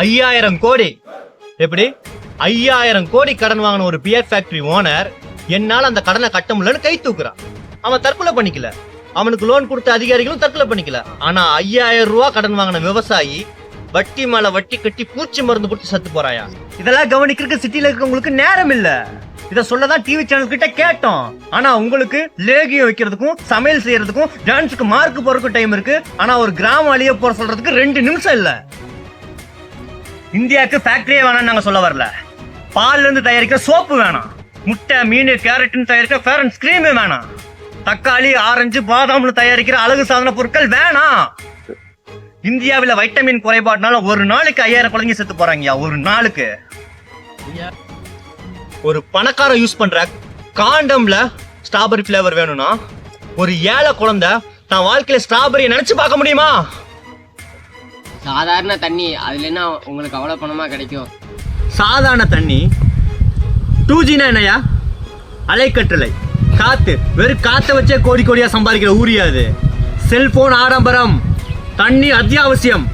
5000 கோடி. எப்படி 5000 கோடி கடன் வாங்கின ஒரு பியர் ஃபேக்டரி ஓனர் என்னால அந்த கடனை கட்ட முடியலன்னு கை தூக்குறான். அவன் தற்கொலை பண்ணிக்கல, அவனுக்கு லோன் கொடுத்த அதிகாரிகளும் தற்கொலை பண்ணிக்கல. ஆனா 5000 ரூபாய் கடன் வாங்கின விவசாயி வட்டி மேல வட்டி கட்டி பூச்சி மருந்து கொடுத்து செத்து போறாயா? இதெல்லாம் கவனிக்கிறதுக்கு சிட்டில இருக்கவங்களுக்கு நேரம் இல்ல. இத சொல்லதான் டிவி சேனல் கிட்ட கேட்டோம். ஆனா உங்களுக்கு லேகியம் வைக்கிறதுக்கும் சமையல் செய்யறதுக்கும் டான்ஸுக்கு மார்க் போறதுக்கும் டைம் இருக்கு. ஆனா ஒரு கிராமம் அழிய போற சொல்றதுக்கு 2 நிமிஷம் இல்ல. இந்தியாவுக்கு ஃபேக்டரியே வேணாம்னு நாங்க சொல்ல வரல. பால்ல இருந்து தயாரிக்கிற சோப்பு வேணாம், முட்டை மீன் கேரட்னு தயாரிக்கிற ஃபேர் அண்ட் ஸ்கிரீமே வேணாம், தக்காளி ஆரஞ்சு பாதாம்ல தயாரிக்கிற அழகு சாதன பொருட்கள் வேணாம். இந்தியாவில வைட்டமின் குறைபாடுனால ஒரு நாளைக்கு 5000 குழந்தைங்க செத்து போறாங்கயா. ஒரு நாளுக்கு. ஒரு பணக்கார யூஸ் பண்ற காண்டம்ல ஸ்ட்ராபெரி ஃபிளேவர் வேணும்னா ஒரு ஏழை குழந்தை தான் வாழ்க்கையில ஸ்ட்ராபெரியை நினைச்சு பார்க்க முடியுமா? சாதாரண தண்ணி அதுல என்ன உங்களுக்கு அவ்வளவு பணமா கிடைக்கும்? சாதாரண தண்ணி 2Gனா என்னையா? அலைக்கற்றலை, காத்து. வெறும் காத்தை வச்சே கோடி கோடியா சம்பாதிக்கிற ஊரியாது. செல்போன் ஆடம்பரம், தண்ணி அத்தியாவசியம்.